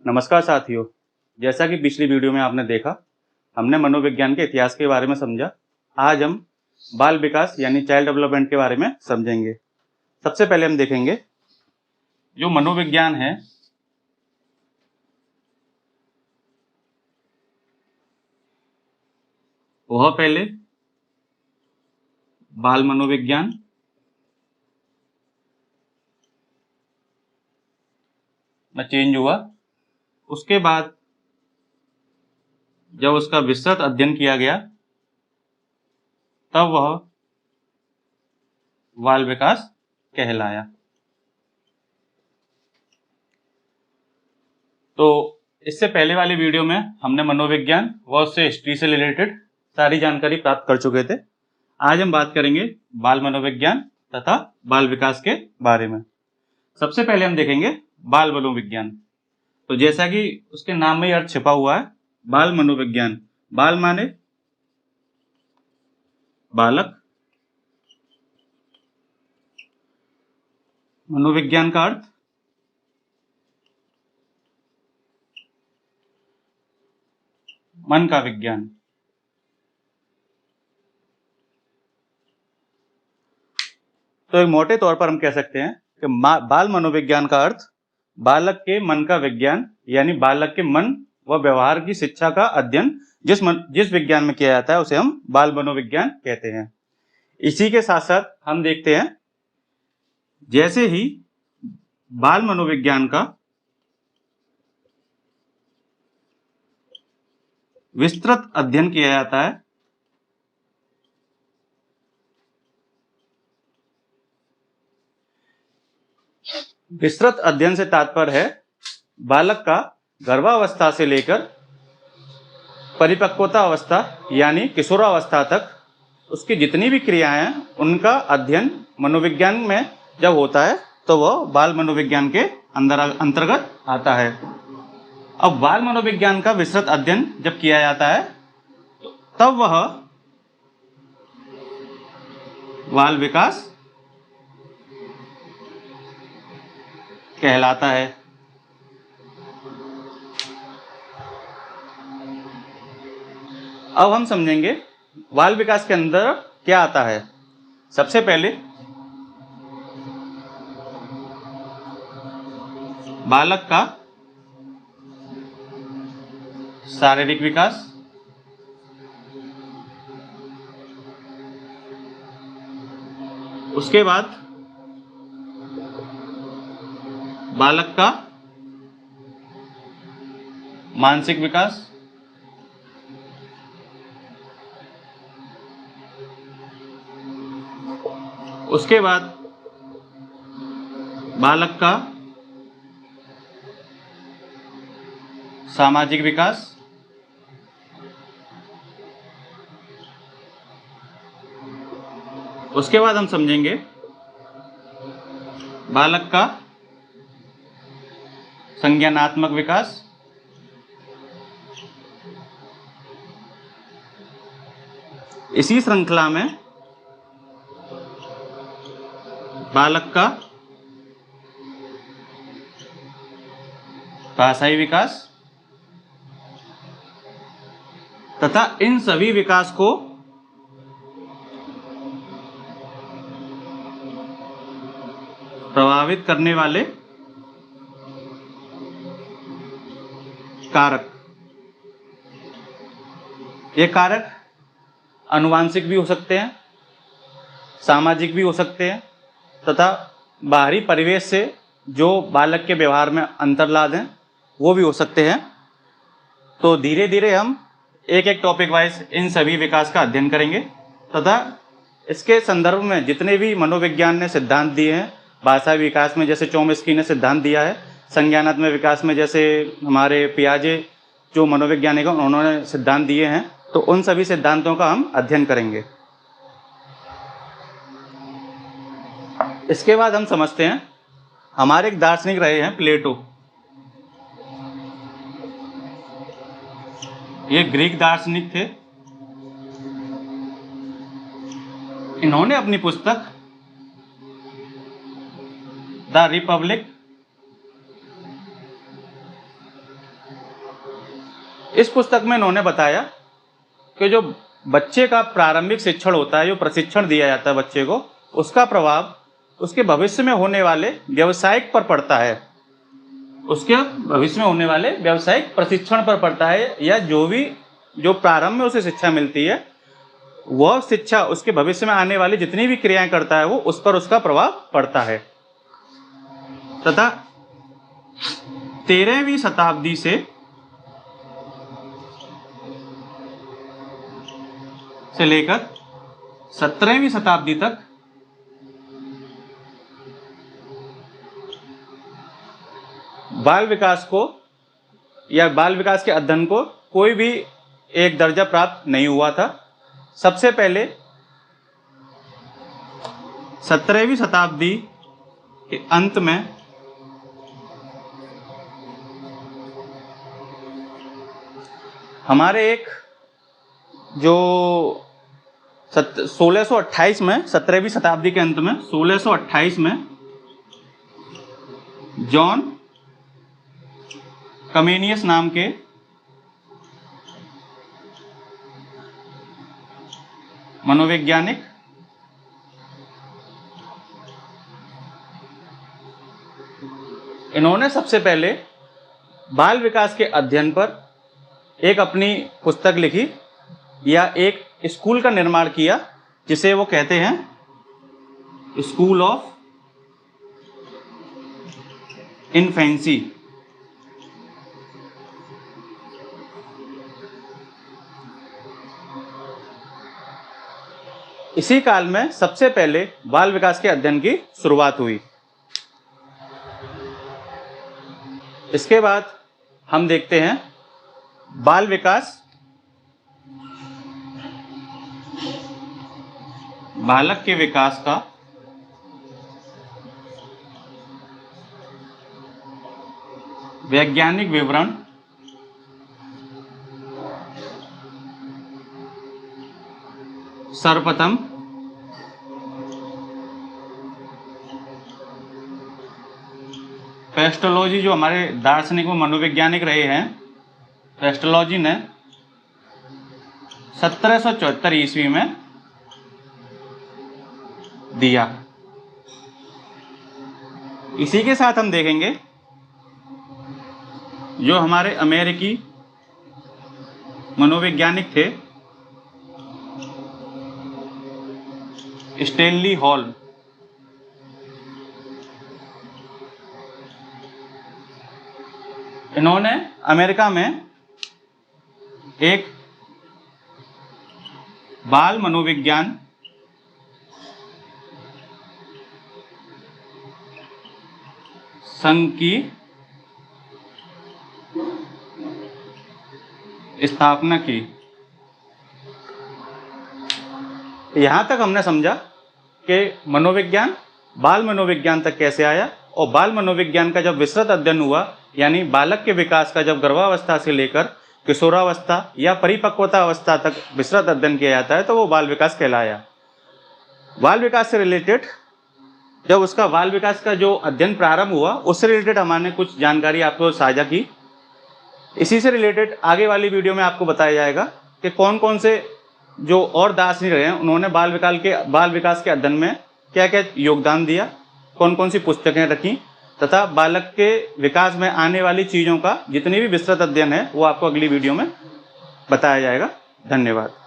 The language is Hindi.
नमस्कार साथियों। जैसा कि पिछली वीडियो में आपने देखा, हमने मनोविज्ञान के इतिहास के बारे में समझा। आज हम बाल विकास यानी चाइल्ड डेवलपमेंट के बारे में समझेंगे। सबसे पहले हम देखेंगे जो मनोविज्ञान है वह पहले बाल मनोविज्ञान, में चेंज हुआ। उसके बाद जब उसका विस्तृत अध्ययन किया गया तब वह बाल विकास कहलाया। तो इससे पहले वाली वीडियो में हमने मनोविज्ञान व उससे हिस्ट्री से रिलेटेड सारी जानकारी प्राप्त कर चुके थे। आज हम बात करेंगे बाल मनोविज्ञान तथा बाल विकास के बारे में। सबसे पहले हम देखेंगे बाल मनोविज्ञान। तो जैसा कि उसके नाम में ही अर्थ छिपा हुआ है, बाल मनोविज्ञान। बाल माने बालक, मनोविज्ञान का अर्थ मन का विज्ञान। तो एक मोटे तौर पर हम कह सकते हैं कि बाल मनोविज्ञान का अर्थ बालक के मन का विज्ञान, यानी बालक के मन व व्यवहार की शिक्षा का अध्ययन जिस विज्ञान में किया जाता है उसे हम बाल मनोविज्ञान कहते हैं। इसी के साथ साथ हम देखते हैं जैसे ही बाल मनोविज्ञान का विस्तृत अध्ययन किया जाता है विस्तृत अध्ययन से तात्पर्य है बालक का गर्भावस्था से लेकर परिपक्वता अवस्था यानी किशोरावस्था तक उसकी जितनी भी क्रियाएं हैं उनका अध्ययन मनोविज्ञान में जब होता है तो वह बाल मनोविज्ञान के अंतर्गत आता है। अब बाल मनोविज्ञान का विस्तृत अध्ययन जब किया जाता है तब वह बाल विकास कहलाता है। अब हम समझेंगे बाल विकास के अंदर क्या आता है। सबसे पहले बालक का शारीरिक विकास, उसके बाद बालक का मानसिक विकास, उसके बाद बालक का सामाजिक विकास, उसके बाद हम समझेंगे बालक का संज्ञानात्मक विकास, इसी श्रृंखला में बालक का भाषाई विकास तथा इन सभी विकास को प्रभावित करने वाले कारक। ये कारक आनुवांशिक भी हो सकते हैं, सामाजिक भी हो सकते हैं तथा बाहरी परिवेश से जो बालक के व्यवहार में अंतर ला दें वो भी हो सकते हैं। तो धीरे धीरे हम एक एक टॉपिक वाइज इन सभी विकास का अध्ययन करेंगे तथा इसके संदर्भ में जितने भी मनोविज्ञान ने सिद्धांत दिए हैं, भाषा विकास में जैसे चोम्स्की ने सिद्धांत दिया है, संज्ञानात्मक विकास में जैसे हमारे पियाजे जो मनोवैज्ञानिक हैं उन्होंने सिद्धांत दिए हैं, तो उन सभी सिद्धांतों का हम अध्ययन करेंगे। इसके बाद हम समझते हैं हमारे एक दार्शनिक रहे हैं प्लेटो। ये ग्रीक दार्शनिक थे। इन्होंने अपनी पुस्तक द रिपब्लिक इस पुस्तक में इन्होंने बताया कि जो बच्चे का प्रारंभिक शिक्षण होता है, जो प्रशिक्षण दिया जाता है बच्चे को, उसका प्रभाव उसके भविष्य में होने वाले व्यावसायिक पर पड़ता है, उसके भविष्य में होने वाले व्यावसायिक प्रशिक्षण पर पड़ता है, या जो प्रारंभ में उसे शिक्षा मिलती है वह शिक्षा उसके भविष्य में आने वाली जितनी भी क्रियाएं करता है वो उस पर उसका प्रभाव पड़ता है। तथा 13वीं शताब्दी से लेकर 17वीं शताब्दी तक बाल विकास को या बाल विकास के अध्ययन को कोई भी एक दर्जा प्राप्त नहीं हुआ था। सबसे पहले 17वीं शताब्दी के अंत में हमारे एक जो 1628 में, 17वीं शताब्दी के अंत में 1628 में जॉन कमेनियस नाम के मनोवैज्ञानिक इन्होंने सबसे पहले बाल विकास के अध्ययन पर एक अपनी पुस्तक लिखी या एक स्कूल का निर्माण किया, जिसे वो कहते हैं स्कूल ऑफ इन्फेंसी। इसी काल में सबसे पहले बाल विकास के अध्ययन की शुरुआत हुई। इसके बाद हम देखते हैं बाल विकास बालक के विकास का वैज्ञानिक विवरण, सर्वप्रथम पेस्टोलॉजी, जो हमारे दार्शनिक व मनोवैज्ञानिक रहे हैं, पेस्टोलॉजी ने 1774 ईस्वी में दिया। इसी के साथ हम देखेंगे जो हमारे अमेरिकी मनोवैज्ञानिक थे स्टैनली हॉल, इन्होंने अमेरिका में एक बाल मनोविज्ञान संघ की स्थापना की। यहां तक हमने समझा कि मनोविज्ञान बाल मनोविज्ञान तक कैसे आया, और बाल मनोविज्ञान का जब विस्तृत अध्ययन हुआ, यानी बालक के विकास का जब गर्भावस्था से लेकर किशोरावस्था या परिपक्वता अवस्था तक विस्तृत अध्ययन किया जाता है, तो वो बाल विकास कहलाया। बाल विकास से रिलेटेड जब उसका बाल विकास का जो अध्ययन प्रारंभ हुआ, उससे रिलेटेड हमने कुछ जानकारी आपको साझा की। इसी से रिलेटेड आगे वाली वीडियो में आपको बताया जाएगा कि कौन कौन से जो और दार्शनिक रहे हैं उन्होंने बाल विकास के अध्ययन में क्या क्या योगदान दिया, कौन कौन सी पुस्तकें रखी, तथा बालक के विकास में आने वाली चीज़ों का जितनी भी विस्तृत अध्ययन है वो आपको अगली वीडियो में बताया जाएगा। धन्यवाद।